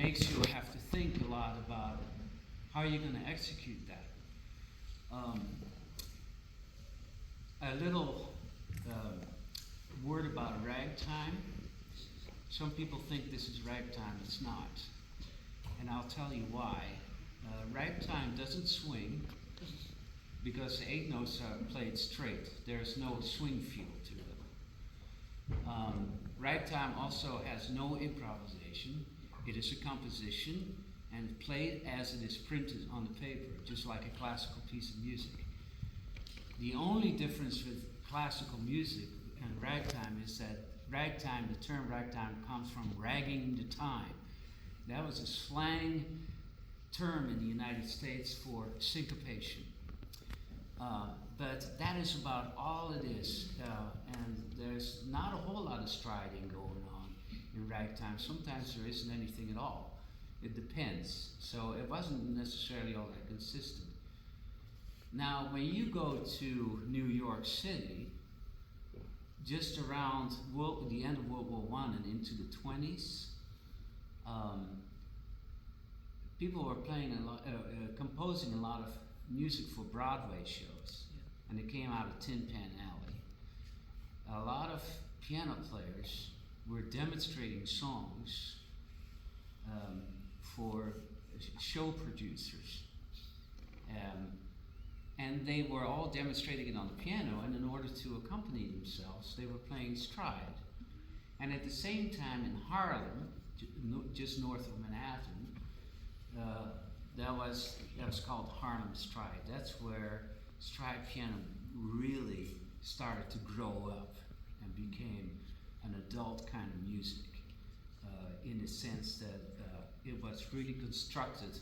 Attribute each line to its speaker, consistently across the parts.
Speaker 1: makes you have to think a lot about how you're going to execute that. A little word about ragtime. Some people think this is ragtime, it's not. And I'll tell you why. Ragtime doesn't swing because the 8 notes are played straight. There's no swing feel to it. Ragtime also has no improvisation. It is a composition and played as it is printed on the paper, just like a classical piece of music. The only difference with classical music and ragtime is that ragtime, the term ragtime, comes from ragging the time. That was a slang term in the United States for syncopation. But that is about all it is, and there's not a whole lot of striding going on in ragtime. Sometimes there isn't anything at all. It depends. So it wasn't necessarily all that consistent. Now, when you go to New York City, just around the end of World War I and into the 20s, people were playing composing a lot of music for Broadway shows, and it came out of Tin Pan Alley. A lot of piano players were demonstrating songs for show producers. And they were all demonstrating it on the piano, and in order to accompany themselves, they were playing stride. And at the same time in Harlem, just north of Manhattan, that was called Harlem Stride. That's where stride piano really started to grow up and became an adult kind of music, in the sense that it was really constructed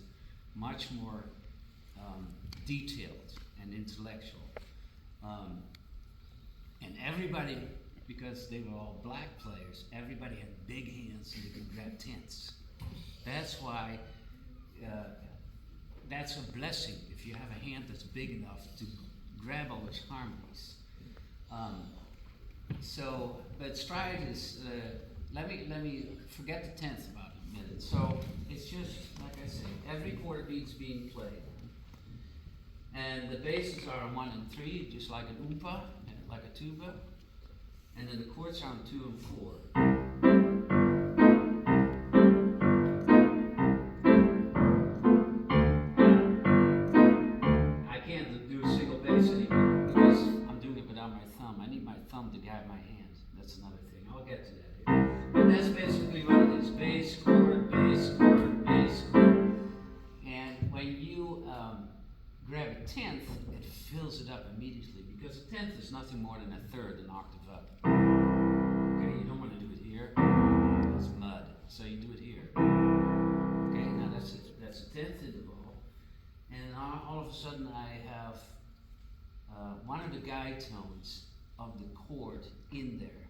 Speaker 1: much more detailed and intellectual. And everybody, because they were all black players, everybody had big hands and they could grab tenths. That's why that's a blessing if you have a hand that's big enough to grab all those harmonies. But stride is, let me forget the tenth about a minute. So it's just, like I say, every quarter beat's being played. And the basses are on 1 and 3, just like an oompa, like a tuba. And then the chords are on 2 and 4. I can't do single bass anymore because I'm doing it without my thumb. I need my thumb to guide my hand. That's another thing. I'll get to that here. But that's basically what it is. Bass, chord, bass, chord, bass, chord. And when you grab a tenth, it fills it up immediately, because a tenth is nothing more than a third, an octave up. Okay, you don't want to do it here. It's mud. So you do it here. Okay, now that's a tenth interval. And all of a sudden I have one of the guide tones of the chord in there.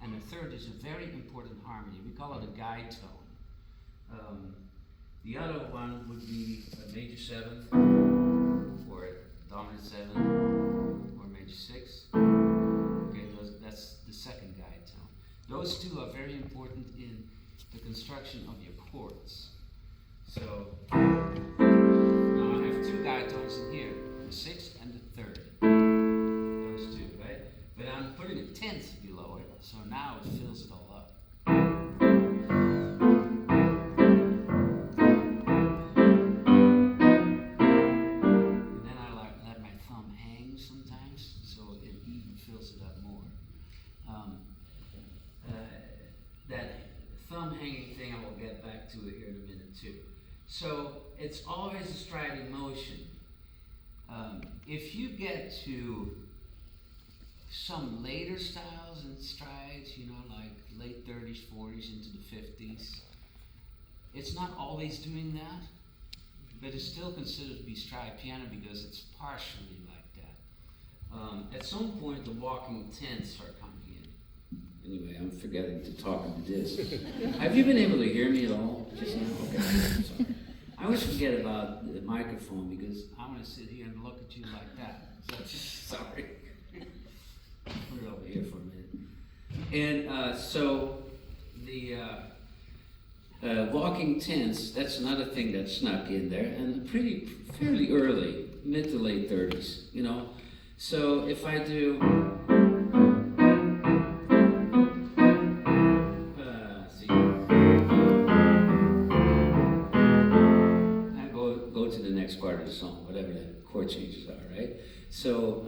Speaker 1: And the third is a very important harmony. We call it a guide tone. The other one would be a major 7th, or a dominant 7, or a major 6. Okay, that's the second guide tone. Those two are very important in the construction of your chords. So now I have 2 guide tones in here, the 6th and the 3rd. Those two, right? But I'm putting a tenth below it, so now it fills it all up. To it here in a minute too. So it's always a striding motion. If you get to some later styles and strides, like late 30s, 40s into the 50s, it's not always doing that, but it's still considered to be stride piano because it's partially like that. At some point, the walking tenths are coming in. Anyway, I'm forgetting to talk into this. Have you been able to hear me at all? Just now? Okay. Sorry. I always forget about the microphone because I'm going to sit here and look at you like that. So, sorry. Put it over here for a minute. And so the Walking tense, that's another thing that snuck in there, and fairly early, mid to late 30s, you know. So if I do, see, I go to the next part of the song, whatever the chord changes are, right? So,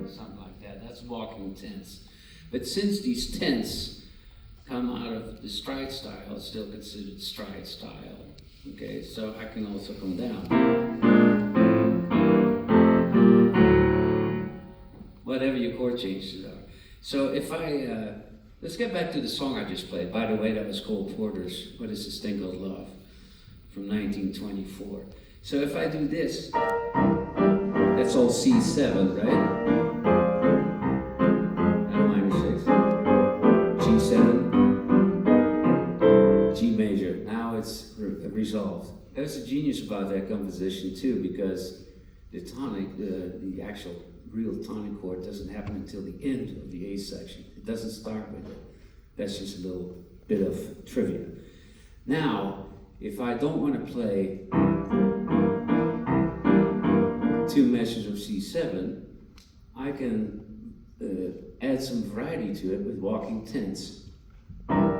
Speaker 1: something like that, that's walking tense. But since these tenths come out of the stride style, it's still considered stride style. Okay, so I can also come down. Whatever your chord changes are. So if I, let's get back to the song I just played. By the way, that was Cole Porter's What Is This Thing Called Love from 1924. So if I do this, that's all C7, right? G7, G major. Now it's resolved. There's a genius about that composition too, because the tonic, the actual real tonic chord doesn't happen until the end of the A section. It doesn't start with it. That's just a little bit of trivia. Now, if I don't want to play 2 measures of C7, I can add some variety to it with walking tenths. And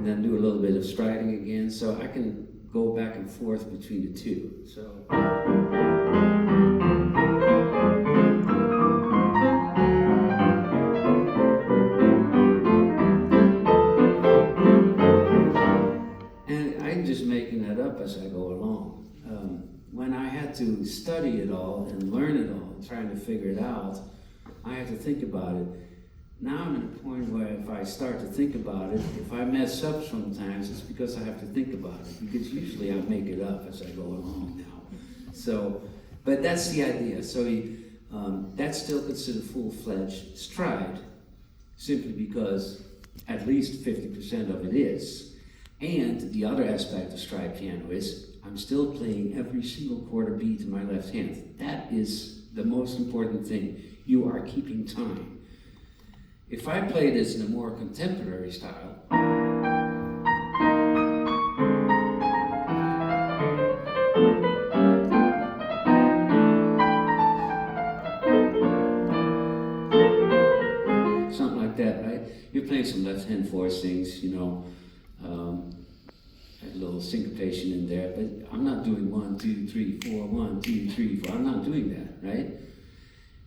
Speaker 1: then do a little bit of striding again, so I can go back and forth between the two. So. And I'm just making that up as I go along. When I had to study it all and learn it all and trying to figure it out, I had to think about it. Now I'm at a point where if I start to think about it, if I mess up sometimes, it's because I have to think about it, because usually I make it up as I go along now. So, but that's the idea. So that's still considered full-fledged stride, simply because at least 50% of it is. And the other aspect of stride piano is I'm still playing every single quarter beat in my left hand. That is the most important thing. You are keeping time. If I play this in a more contemporary style, something like that, right? You're playing some left hand fourths things, you know, a little syncopation in there, but I'm not doing 1, 2, 3, 4, 1, 2, 3, 4. I'm not doing that, right?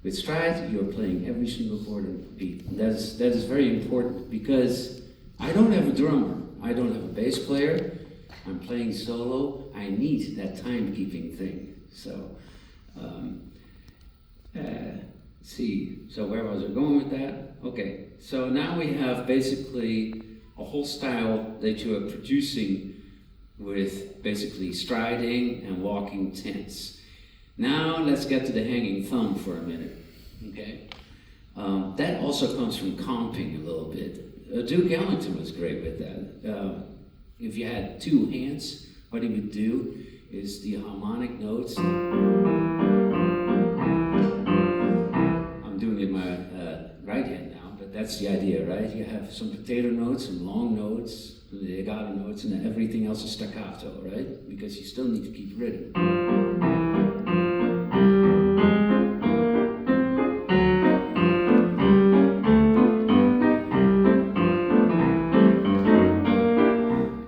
Speaker 1: With stride, you're playing every single chord and beat. And that is very important, because I don't have a drummer. I don't have a bass player. I'm playing solo. I need that timekeeping thing. So, see. So where was I going with that? Okay. So now we have basically a whole style that you are producing with basically striding and walking tenths. Now let's get to the hanging thumb for a minute, okay? That also comes from comping a little bit. Duke Ellington was great with that. If you had 2 hands, what he would do is the harmonic notes. I'm doing it in my right hand now, but that's the idea, right? You have some potato notes, some long notes, legato notes, and then everything else is staccato, right? Because you still need to keep rhythm.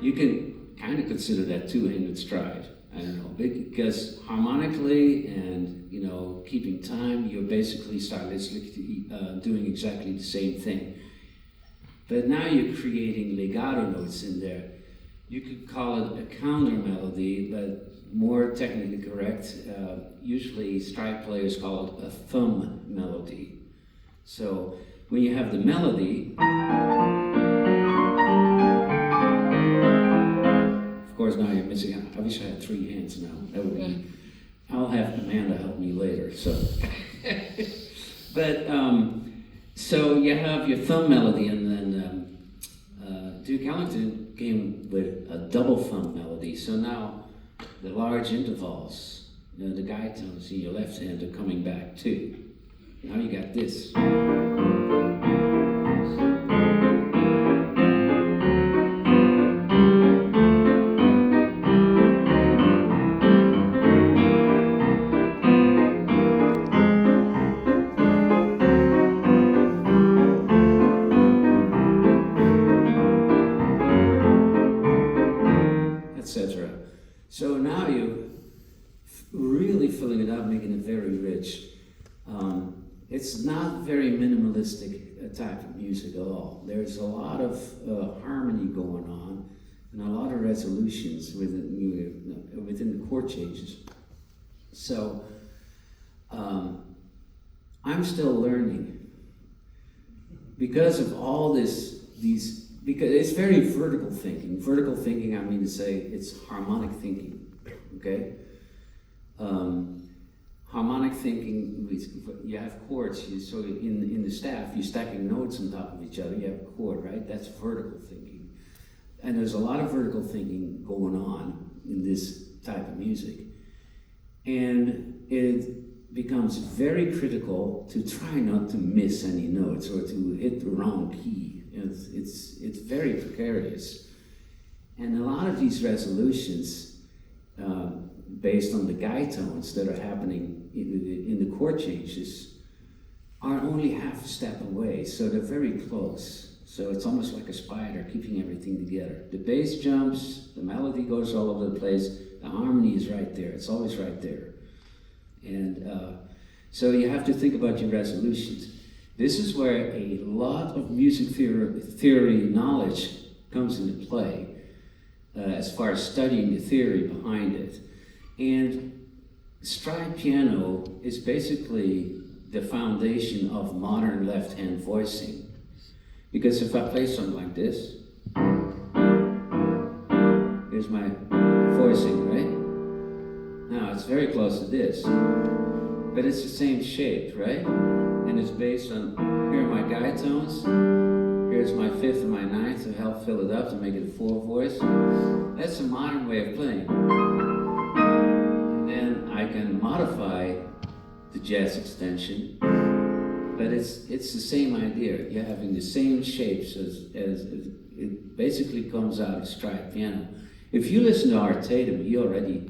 Speaker 1: You can kind of consider that 2-handed stride. I don't know, because harmonically and, you know, keeping time, you're basically stylistically doing exactly the same thing. But now you're creating legato notes in there. You could call it a counter melody, but more technically correct, usually stride players call it a thumb melody. So when you have the melody, of course now you're missing out. I wish I had 3 hands now. That would be, I'll have Amanda help me later, so. But, so you have your thumb melody, and then Duke Ellington came with a double thumb melody. So now the large intervals the guide tones in your left hand are coming back too. Now you got this. Etc. So now you're really filling it up, making it very rich. It's not very minimalistic type of music at all. There's a lot of harmony going on and a lot of resolutions within the chord changes. So I'm still learning because of all these, because it's very vertical thinking. Vertical thinking, I mean to say, it's harmonic thinking, okay? Harmonic thinking, you have chords, so in the staff, you're stacking notes on top of each other, you have a chord, right? That's vertical thinking. And there's a lot of vertical thinking going on in this type of music. And it becomes very critical to try not to miss any notes or to hit the wrong key. It's very precarious. And a lot of these resolutions, based on the guide tones that are happening in the chord changes, are only half a step away, so they're very close. So it's almost like a spider keeping everything together. The bass jumps, the melody goes all over the place, the harmony is right there, it's always right there. And so you have to think about your resolutions. This is where a lot of music theory knowledge comes into play, as far as studying the theory behind it. And stride piano is basically the foundation of modern left-hand voicing. Because if I play something like this, here's my voicing, right? Now it's very close to this, but it's the same shape, right? And it's based on, here are my guide tones, here's my fifth and my ninth to help fill it up to make it a four voice. That's a modern way of playing. And then I can modify the jazz extension, but it's the same idea. You're having the same shapes as it basically comes out of stride piano. If you listen to Art Tatum, he already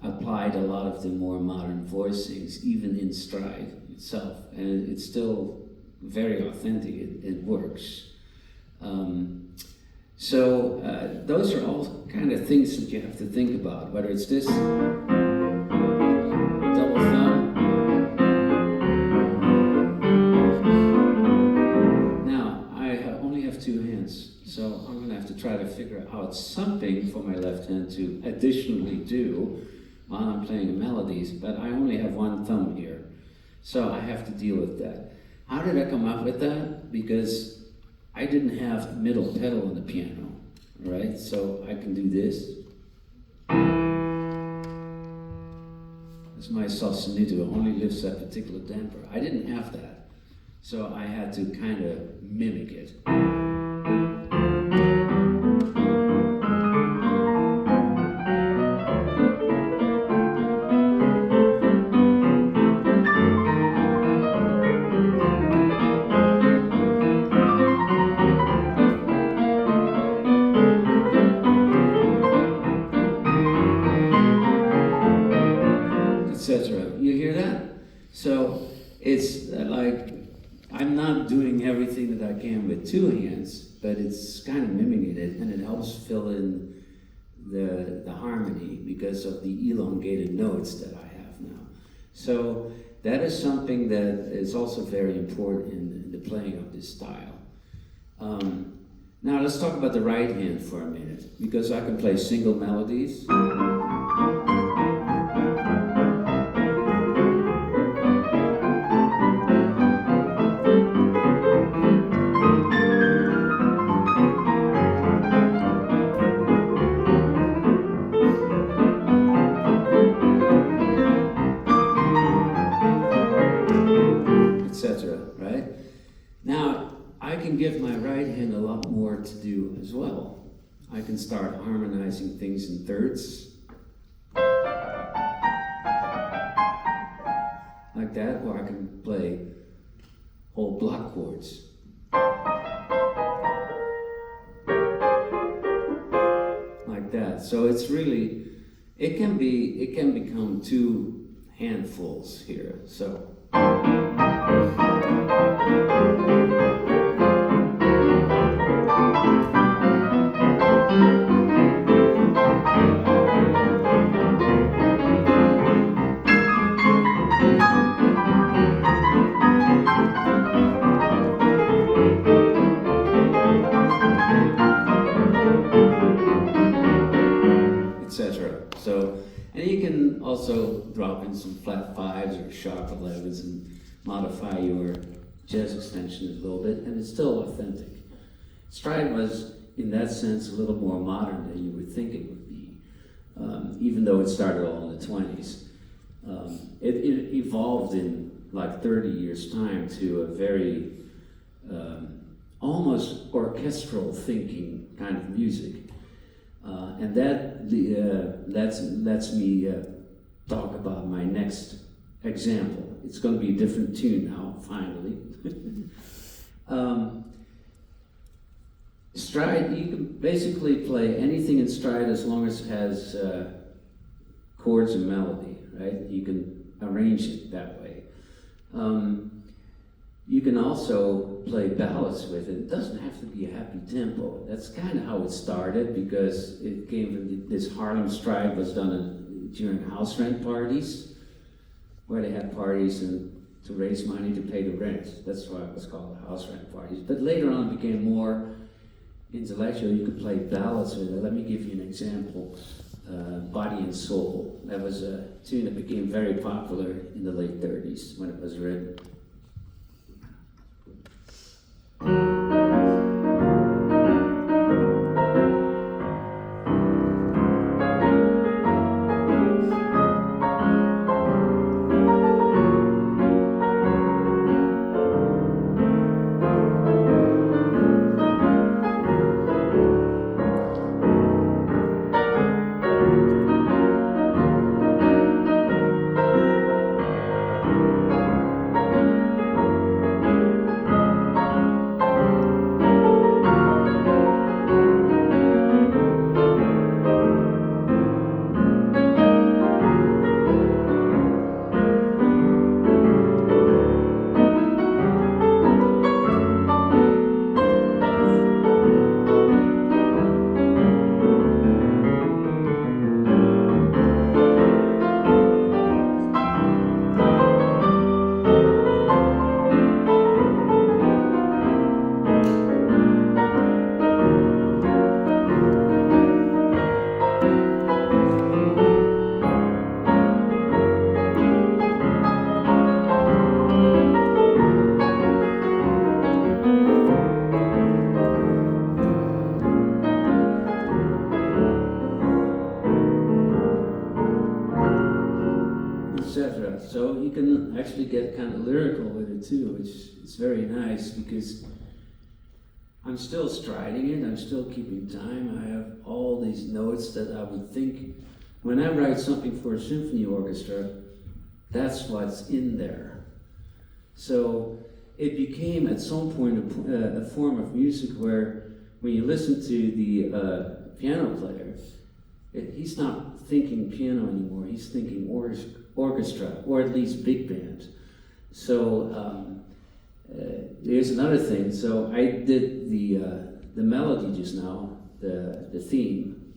Speaker 1: applied a lot of the more modern voicings, even in stride itself, and it's still very authentic. It works. So those are all kind of things that you have to think about, whether it's this double thumb. Now, I only have two hands, so I'm going to have to try to figure out something for my left hand to additionally do while I'm playing the melodies, but I only have one thumb here, so I have to deal with that. How did I come up with that? Because I didn't have the middle pedal on the piano, right? So I can do this. That's my sostenuto, it only lifts that particular damper. I didn't have that, so I had to kind of mimic it. You hear that? So it's like I'm not doing everything that I can with two hands, but it's kind of mimicking it, and it helps fill in the harmony because of the elongated notes that I have now. So that is something that is also very important in the playing of this style. Now let's talk about the right hand for a minute, because I can play single melodies. Right? Now, I can give my right hand a lot more to do as well. I can start harmonizing things in thirds. block chords. Like that. So it's really, it can become two handfuls here. So. Etc. So, and you can also drop in some flat fives or sharp 11s and modify your jazz extension a little bit, and it's still authentic. Stride was, in that sense, a little more modern than you would think it would be, even though it started all in the 20s. It evolved in like 30 years' time to a very almost orchestral thinking kind of music. And that lets me talk about my next example. It's going to be a different tune now, finally. Stride, you can basically play anything in stride as long as it has chords and melody, right? You can arrange it that way. You can also play ballads with it. It doesn't have to be a happy tempo. That's kind of how it started, because it came from this Harlem stride was done during house rent parties, where they had parties and to raise money to pay the rent. That's why it was called house rent parties. But later on it became more intellectual. You could play ballads with it. Let me give you an example. Body and Soul. That was a tune that became very popular in the late 30s when it was written. So you can actually get kind of lyrical with it too, which is very nice, because I'm still striding it, I'm still keeping time. I have all these notes that I would think, when I write something for a symphony orchestra, that's what's in there. So it became at some point a form of music where when you listen to the piano player, he's not thinking piano anymore, he's thinking orchestra, or at least big band. So here's another thing. So I did the melody just now, the theme,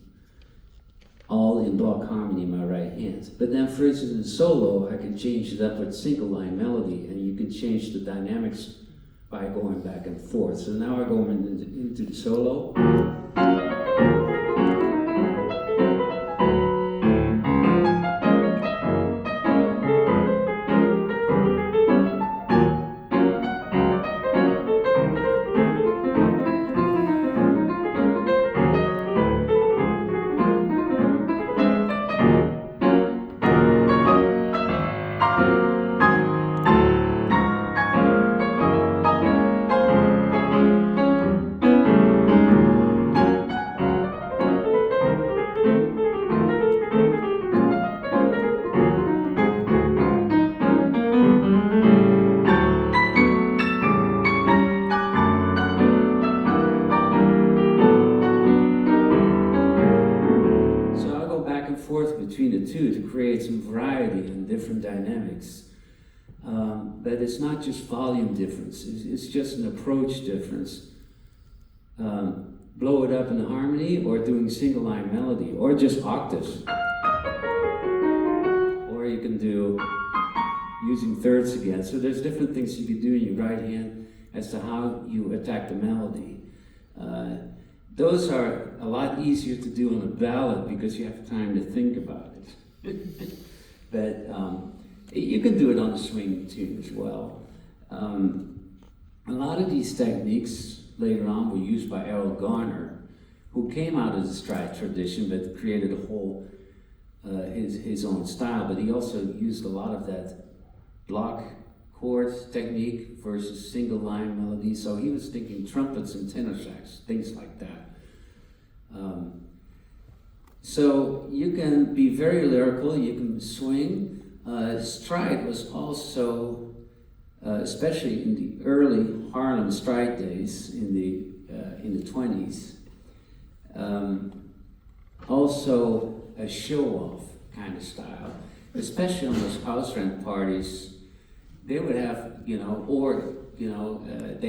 Speaker 1: all in block harmony in my right hand. But then, for instance, in solo, I can change it up with single line melody, and you can change the dynamics by going back and forth. So now I go into the solo.
Speaker 2: and forth between the two to create some variety and different dynamics. But it's not just volume difference, it's just an approach difference. Blow it up in harmony, or doing single line melody, or just octaves. Or you can do using thirds again. So there's different things you can do in your right hand as to how you attack the melody. Those are a lot easier to do on a ballad because you have time to think about it. But you can do it on a swing tune as well. A lot of these techniques later on were used by Errol Garner, who came out of the stride tradition but created a whole his own style. But he also used a lot of that block chord technique versus single line melody. So he was thinking trumpets and tenor sax, things like that. So you can be very lyrical, you can swing. Stride was also, especially in the early Harlem stride days in the 20s, also a show-off kind of style, especially on those house rent parties. They would have, they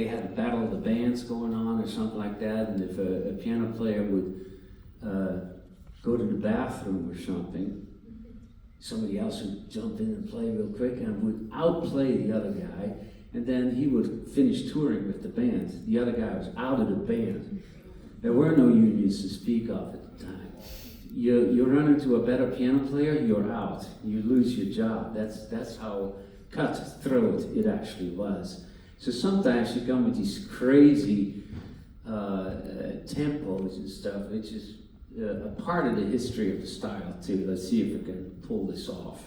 Speaker 2: had a battle of the bands going on or something like that, and if a piano player would go to the bathroom or something, somebody else would jump in and play real quick and would outplay the other guy, and then he would finish touring with the band. The other guy was out of the band. There were no unions to speak of at the time. You run into a better piano player, you're out. You lose your job. That's how cutthroat it actually was. So sometimes you come with these crazy tempos and stuff, which is a part of the history of the style too. Let's see if we can pull this off.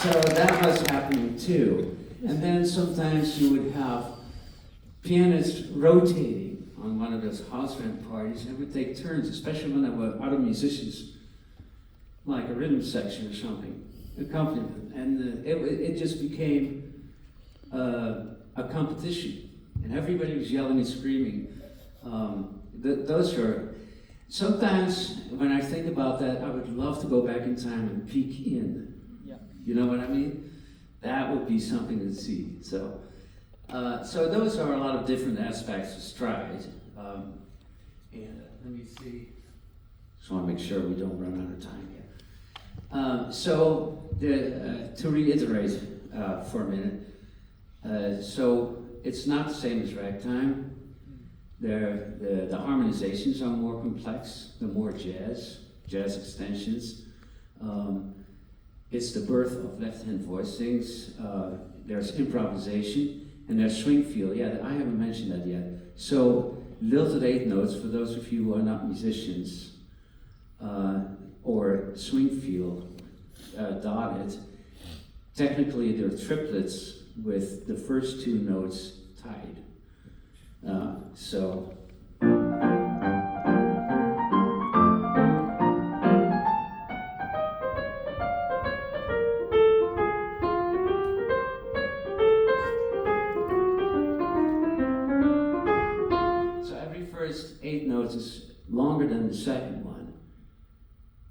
Speaker 2: So that was happening too. And then sometimes you would have pianists rotating on one of those house rent parties, and would take turns, especially when there were other musicians, like a rhythm section or something, accompaniment. And it just became a competition, and everybody was yelling and screaming. Those are, sometimes when I think about that, I would love to go back in time and peek in. You know what I mean? That would be something to see. So those are a lot of different aspects of stride. And let me see. Just want to make sure we don't run out of time here. To reiterate for a minute, so it's not the same as ragtime. The harmonizations are more complex, they're more jazz extensions. It's the birth of left-hand voicings. There's improvisation, and there's swing feel. Yeah, I haven't mentioned that yet. So lilted eighth notes, for those of you who are not musicians, or swing feel dotted, technically they're triplets with the first two notes tied. So every first eight notes is longer than the second one.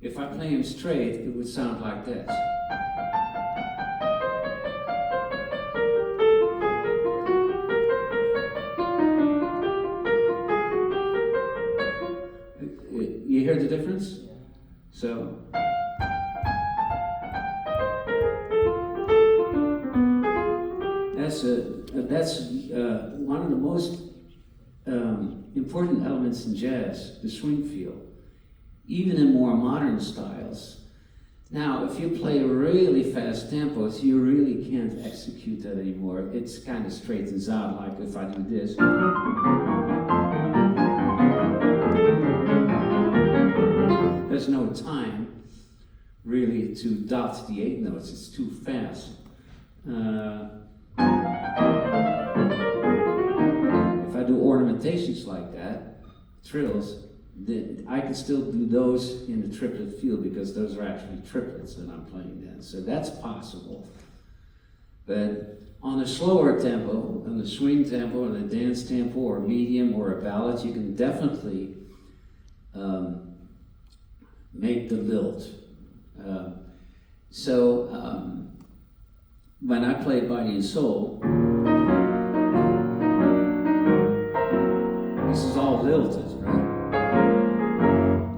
Speaker 2: If I play them straight, it would sound like this. You hear the difference?
Speaker 1: Yeah.
Speaker 2: So. That's one of the most important elements in jazz, the swing feel, even in more modern styles. Now, if you play really fast tempos, you really can't execute that anymore. It's kind of straightens out, like if I do this. There's no time really to dot the eighth notes, it's too fast. If I do ornamentations like that, trills, I can still do those in the triplet feel because those are actually triplets that I'm playing then. So that's possible. But on a slower tempo, on the swing tempo, on a dance tempo, or medium, or a ballad, you can definitely make the lilt. When I play Body and Soul, this is all lilted, right?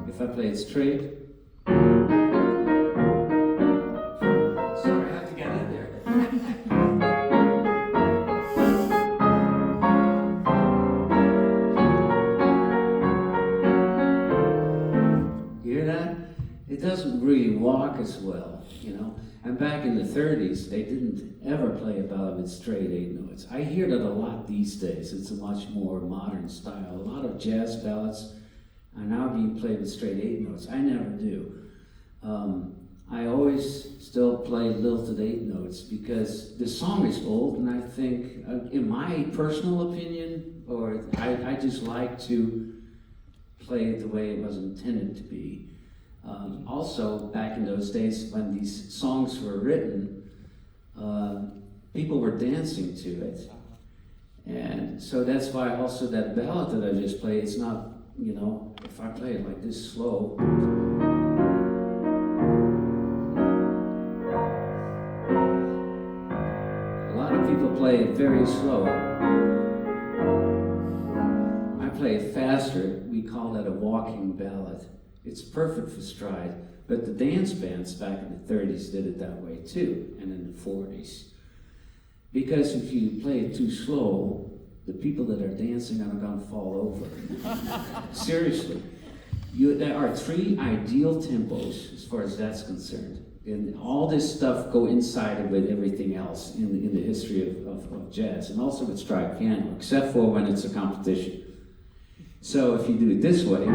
Speaker 2: If I play it straight, sorry, I have to get in there. You hear that? It doesn't really walk as well, you know. And back in the 30s, they didn't ever play a ballad with straight eight notes. I hear that a lot these days. It's a much more modern style. A lot of jazz ballads are now being played with straight eight notes. I never do. I always still play lilted eight notes because the song is old, and I think, in my personal opinion, or I just like to play it the way it was intended to be. Also, back in those days when these songs were written, people were dancing to it. And so that's why also that ballad that I just played, it's not, you know, if I play it like this slow. A lot of people play it very slow. I play it faster. We call that a walking ballad. It's perfect for stride, but the dance bands back in the 30s did it that way too, and in the 40s. Because if you play it too slow, the people that are dancing are going to fall over. Seriously. There are three ideal tempos as far as that's concerned. And all this stuff go inside of with everything else in the history of jazz, and also with stride piano, except for when it's a competition. So if you do it this way,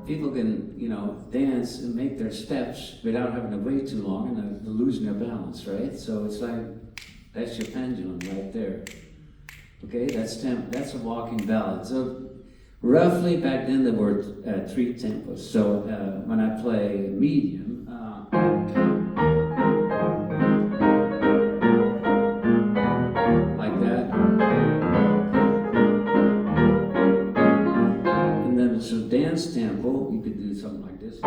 Speaker 2: people can, you know, dance and make their steps without having to wait too long and losing their balance, right? So it's like, that's your pendulum right there. Okay, that's a walking ballad. So roughly back then there were three tempos. So when I play medium, like that, and then it's a dance tempo, you could do something like this.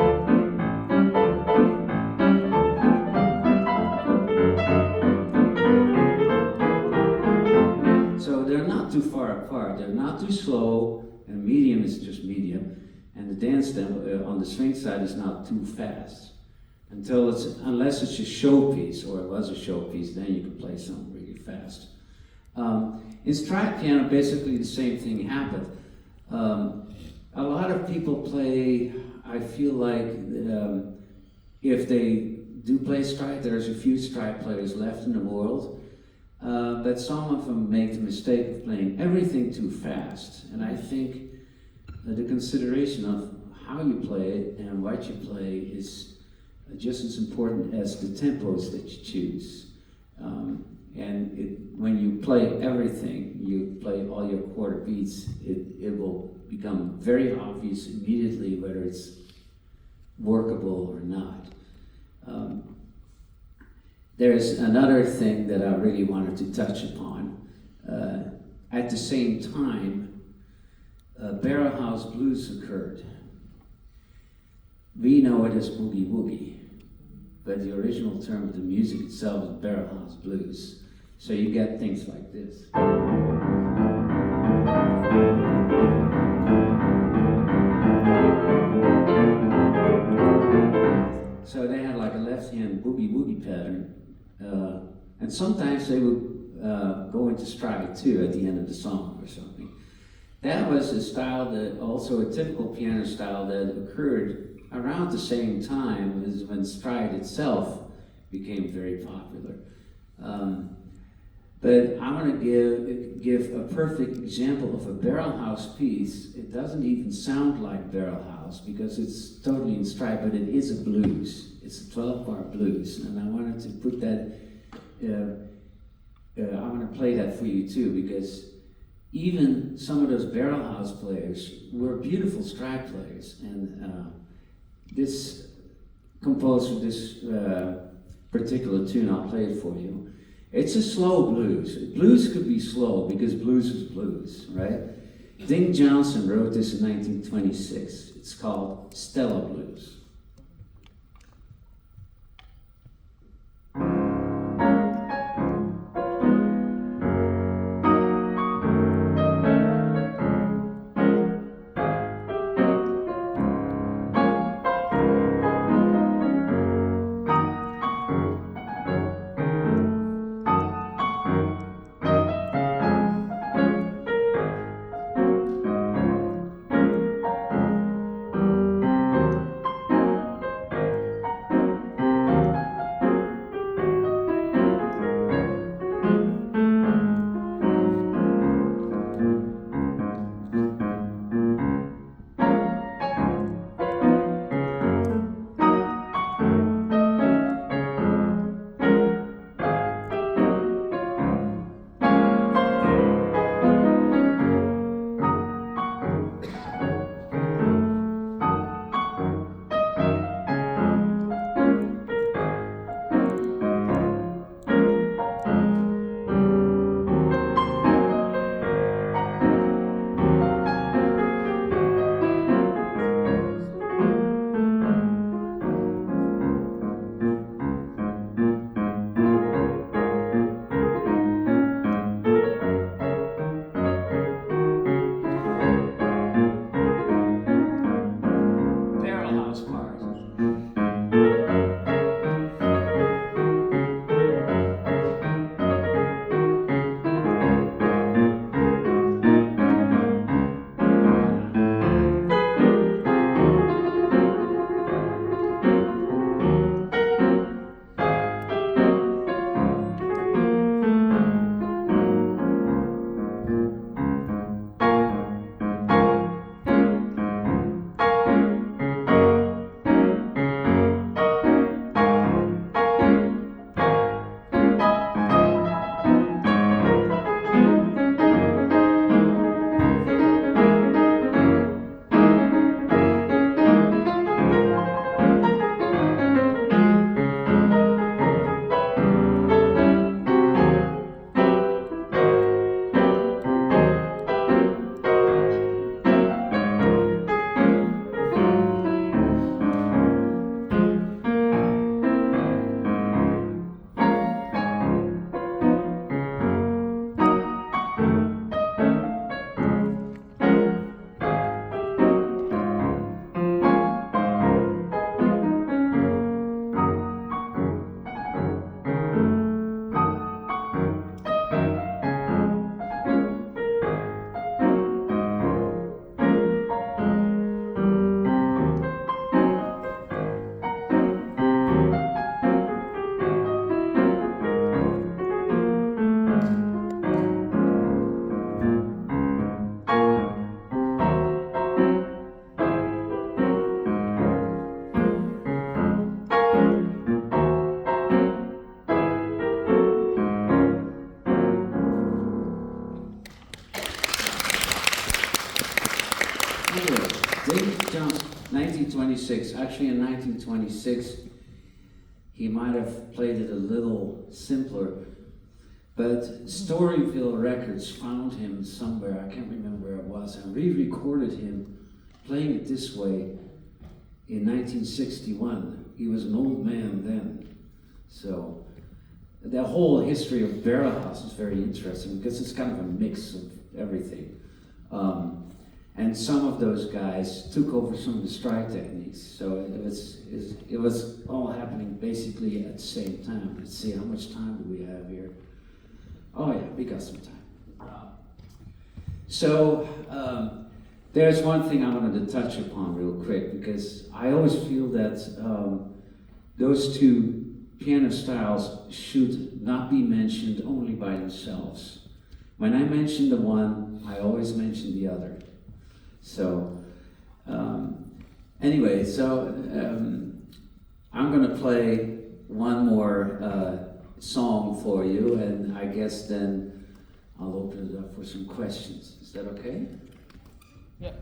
Speaker 2: So they're not too far apart, they're not too slow, and medium is just medium, and the dance tempo on the swing side is not too fast. Unless it's a showpiece, or it was a showpiece, then you can play something really fast. In stride piano, basically the same thing happened. A lot of people play, I feel like, if they do play stride. There's a few stride players left in the world, but some of them make the mistake of playing everything too fast. And I think the consideration of how you play it and what you play is just as important as the tempos that you choose. When you play everything, you play all your quarter beats, it will become very obvious immediately whether it's workable or not. There's another thing that I really wanted to touch upon. At the same time, barrel house blues occurred. We know it as boogie woogie, but the original term of the music itself is barrel house blues. So you get things like this. So they had like a left-hand boogie woogie pattern, and sometimes they would go into stride too at the end of the song or something. That was a style that also a typical piano style that occurred around the same time as when stride itself became very popular. But I want to give a perfect example of a barrel house piece. It doesn't even sound like barrel house because it's totally in stride, but it is a blues. It's a 12-bar blues, and I wanted to put that. I want to play that for you too, because even some of those barrel house players were beautiful stride players, and this composer, this particular tune, I'll play it for you. It's a slow blues. Blues could be slow because blues is blues, right? Ding Johnson wrote this in 1926. It's called Stella Blues. jump, 1926. Actually, in 1926, he might have played it a little simpler. But Storyville Records found him somewhere, I can't remember where it was, and re-recorded him playing it this way in 1961. He was an old man then. So the whole history of Barrel House is very interesting because it's kind of a mix of everything. And some of those guys took over some of the strike techniques. So it was all happening basically at the same time. Let's see, how much time do we have here? Oh yeah, we got some time. So there's one thing I wanted to touch upon real quick, because I always feel that those two piano styles should not be mentioned only by themselves. When I mention the one, I always mention the other. So anyway, I'm going to play one more song for you, and I guess then I'll open it up for some questions. Is that okay?
Speaker 3: Yeah.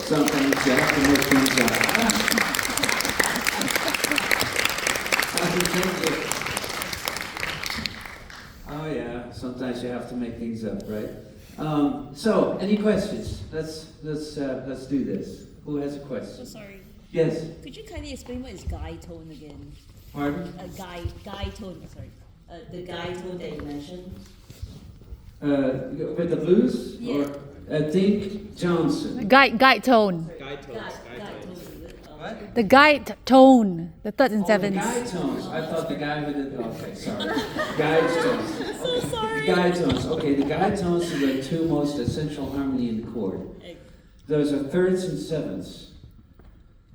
Speaker 2: Sometimes you have to make things up. Oh yeah, sometimes you have to make things up, right? So, any questions? Let's do this. Who has a
Speaker 3: So
Speaker 2: question?
Speaker 3: sorry.
Speaker 2: Yes.
Speaker 3: Could you kindly explain what is guy tone again?
Speaker 2: Pardon?
Speaker 3: Guy tone. Sorry. The guy tone that you mentioned.
Speaker 2: With the blues?
Speaker 3: Yeah.
Speaker 2: Or Dink Johnson.
Speaker 4: Guide tone.
Speaker 3: Guy tone. Is it?
Speaker 2: What?
Speaker 4: The guide tone. The third and
Speaker 2: Oh, the
Speaker 4: seventh.
Speaker 2: guide tones. I thought the guy with the. Okay, sorry. Guide tones.
Speaker 3: So sorry.
Speaker 2: Guide tones. Okay, the guide tones are the two most essential harmony in the chord. Those are thirds and sevenths.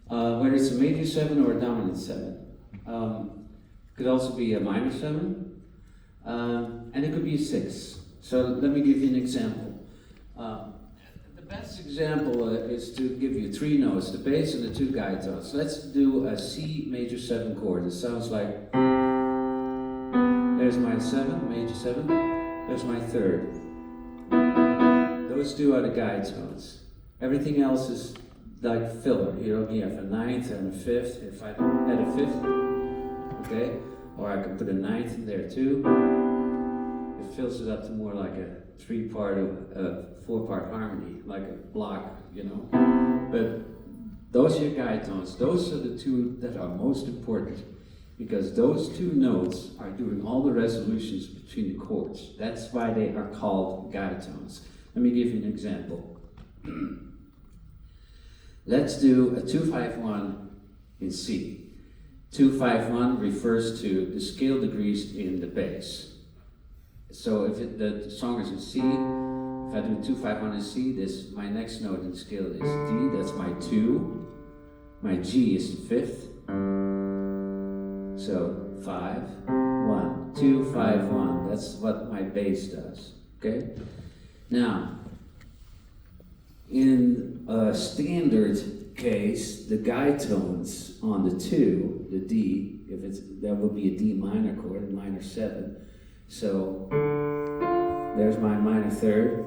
Speaker 2: Whether it's a major seven or a dominant seven. Could also be a minor seven. And it could be a six. So let me give you an example. The best example is to give you three notes, the bass and the two guide tones. Let's do a C major 7 chord. It sounds like, there's my 7, major 7, there's my third. Those two are the guide tones. Everything else is like filler. You only have a ninth and a fifth. If I add a fifth, okay, or I could put a ninth in there too. It fills it up to more like a 3-part or 4-part harmony, like a block, you know. But those are your guide tones. Those are the two that are most important because those two notes are doing all the resolutions between the chords. That's why they are called guide tones. Let me give you an example. Let's do a 2-5-1 in C. 2-5-1 refers to the scale degrees in the bass. So if the song is in C, if I do 2-5-1 in C, my next note in the scale is D, that's my 2. My G is the 5th. So 5, 1, 2, 5, 1. That's what my bass does. Okay? Now, in a standard case, the guide tones on the 2, the D, that would be a D minor chord, a minor 7. So there's my minor third,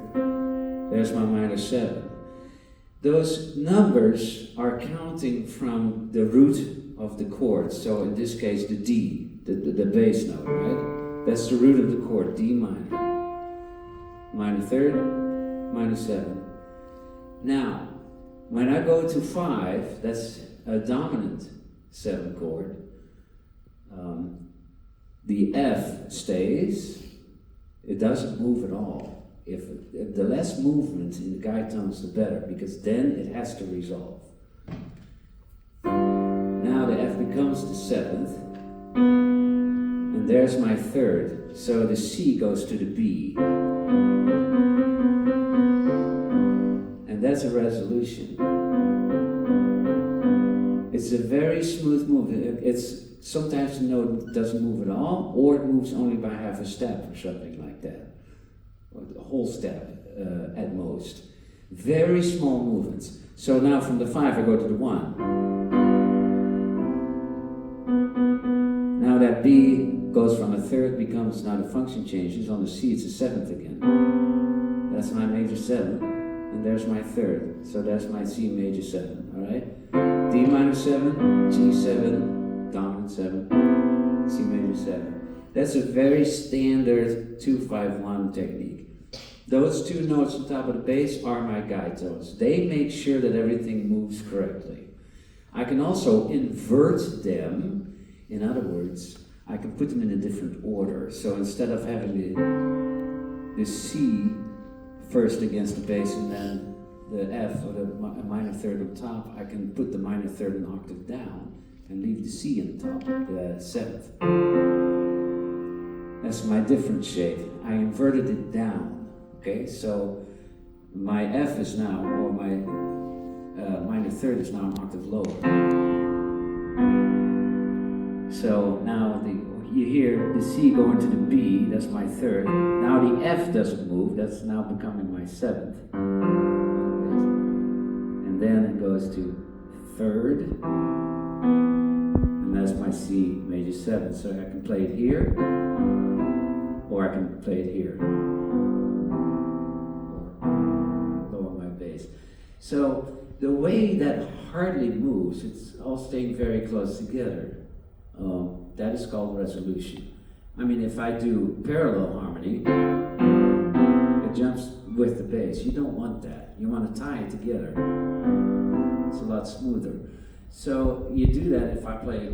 Speaker 2: there's my minor 7. Those numbers are counting from the root of the chord. So in this case, the D, the bass note, right? That's the root of the chord, D minor. Minor third, minor 7. Now, when I go to 5, that's a dominant 7 chord. The F stays. It doesn't move at all. If the less movement in the guide tones, the better, because then it has to resolve. Now the F becomes the 7th, and there's my third. So the C goes to the B. And that's a resolution. It's a very smooth move. Sometimes the note doesn't move at all, or it moves only by half a step or something like that, or a whole step at most. Very small movements. So now from the 5 I go to the 1. Now that B goes from a third, becomes, now the function changes. On the C it's a 7th again. That's my major 7, and there's my third. So that's my C major 7, all right? D minor 7, G 7, dominant 7, C major 7. That's a very standard 2-5-1 technique. Those two notes on top of the bass are my guide tones. They make sure that everything moves correctly. I can also invert them. In other words, I can put them in a different order. So instead of having the C first against the bass and then the F or the minor third on top, I can put the minor third an octave down and leave the C on top, the 7th. That's my different shape. I inverted it down, okay? So my F is now, or my minor third is now an octave lower. So now you hear the C going to the B, that's my third. Now the F doesn't move, that's now becoming my 7th. And then it goes to third, and that's my C major 7. So I can play it here, or I can play it here, or lower my bass. So the way that hardly moves, it's all staying very close together. That is called resolution. I mean, if I do parallel harmony, it jumps with the bass. You don't want that. You want to tie it together. It's a lot smoother. So you do that if I play